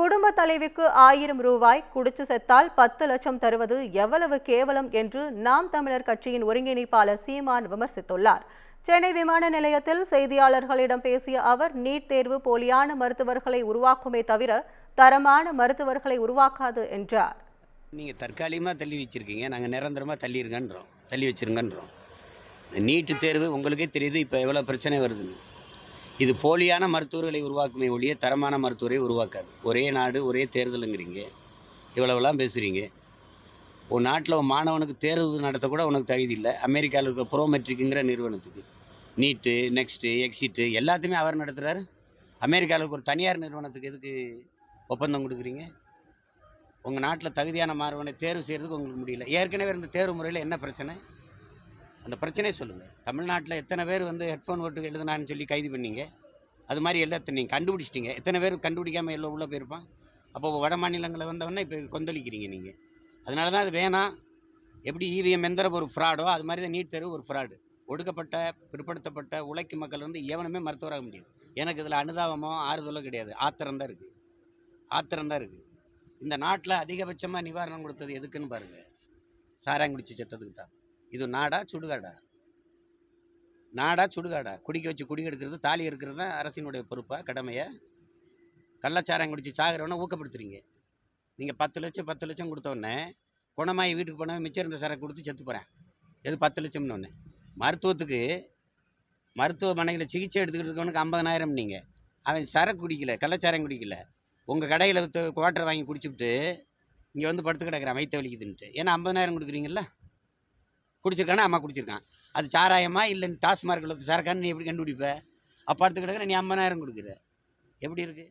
குடும்ப தலைவிக்கு 1000 ரூபாய் குடிச்சு செத்தால் 10 லட்சம் தருவது எவ்வளவு கேவலம் என்று நாம் தமிழர் கட்சியின் ஒருங்கிணைப்பாளர் சீமான் விமர்சித்துள்ளார். சென்னை விமான நிலையத்தில் செய்தியாளர்களிடம் பேசிய அவர், நீட் தேர்வு போலியான மருத்துவர்களை உருவாக்குமே தவிர தரமான மருத்துவர்களை உருவாக்காது என்றார். நீங்க தற்காலிகமாக தள்ளி வச்சிருக்கீங்க, நாங்கள் நிரந்தரமாக தள்ளி வச்சிருங்கன்றோம். நீட்டு தேர்வு உங்களுக்கே தெரியுது இப்போ எவ்வளோ பிரச்சனை வருதுன்னு. இது போலியான மருத்துவர்களை உருவாக்குமே ஒழிய தரமான மருத்துவரை உருவாக்காது. ஒரே நாடு ஒரே தேர்தலுங்கிறீங்க, இவ்வளவுலாம் பேசுகிறீங்க. ஒரு நாட்டில் ஒரு மாணவனுக்கு தேர்வு நடத்த கூட உனக்கு தகுதி இல்லை. அமெரிக்காவில் இருக்க ப்ரோமெட்ரிக்குங்கிற நிறுவனத்துக்கு நீட்டு, நெக்ஸ்ட்டு, எக்ஸிட்டு எல்லாத்தையுமே அவர் நடத்துகிறாரு. அமெரிக்காவில் ஒரு தனியார் நிறுவனத்துக்கு எதுக்கு ஒப்பந்தம் கொடுக்குறீங்க? உங்கள் நாட்டில் தகுதியான மாணவனை தேர்வு செய்கிறதுக்கு உங்களுக்கு முடியல. ஏற்கனவே இருந்த தேர்வு முறையில் என்ன பிரச்சனை? அந்த பிரச்சனையை சொல்லுங்கள். தமிழ்நாட்டில் எத்தனை பேர் ஹெட்ஃபோன் ஓட்டு எழுதுனான்னு சொல்லி கைது பண்ணீங்க? அது மாதிரி எல்லாத்தையும் நீங்கள் கண்டுபிடிச்சிட்டிங்க. எத்தனை பேர் கண்டுபிடிக்காமல் எல்லாம் உள்ளே போயிருப்பான்? அப்போ வட மாநிலங்களில் வந்தவொடனே இப்போ கொந்தளிக்கிறீங்க நீங்கள். அதனால தான் அது வேணாம். எப்படி இவிஎம் எந்திரம் ஒரு ஃப்ராடோ அது மாதிரி தான் நீட் தேர்வு ஒரு ஃப்ராடு. ஒடுக்கப்பட்ட, பிற்படுத்தப்பட்ட, உழைக்கும் மக்கள் எவனுமே மருத்துவராக முடியாது. எனக்கு இதில் அனுதாபமோ ஆறுதலோ கிடையாது. ஆத்திரம்தான் இருக்குது. இந்த நாட்டில் அதிகபட்சமாக நிவாரணம் கொடுத்தது எதுக்குன்னு பாருங்கள். சாராங்குடிச்சு செத்ததுக்கு தான். இது நாடா சுடுகாடா? குடிக்க வச்சு குடிக்கெடுக்கிறது, தாலி இருக்கிறது தான் அரசினுடைய பொறுப்பா, கடமையை? கள்ளச்சாராயம் குடிச்சு சாகிறவனை ஊக்கப்படுத்துறீங்க. நீங்கள் 10 லட்சம் கொடுத்தோடனே குணமாயி வீட்டுக்கு போனவன் மிச்சம் இருந்த சரக்கு கொடுத்து செத்து போகிறேன். எது 10 லட்சம்னு ஒன்று? மருத்துவமனையில் சிகிச்சை எடுத்துக்கிட்டு இருக்கவனுக்கு 50,000 நீங்கள். அவன் சரக்கு குடிக்கல, கள்ளச்சாராயம் குடிக்கல, உங்கள் கடையில் குவார்ட்டர் வாங்கி குடிச்சுட்டு இங்கே படுத்து கிடக்கிறான் வயிற்று வலிக்குதுன்ட்டு. ஏன்னா 50,000 கொடுக்குறீங்களா? குடிச்சிருக்கானா? அம்மா குடிச்சிருக்கான். அது சாராயமா இல்லை டாஸ்மார்க்கில் சரக்கான்னு நீ எப்படி கண்டுபிடிப்ப? அப்போ அடுத்து கிடக்குற நீ 50,000 கொடுக்குற. எப்படி இருக்குது?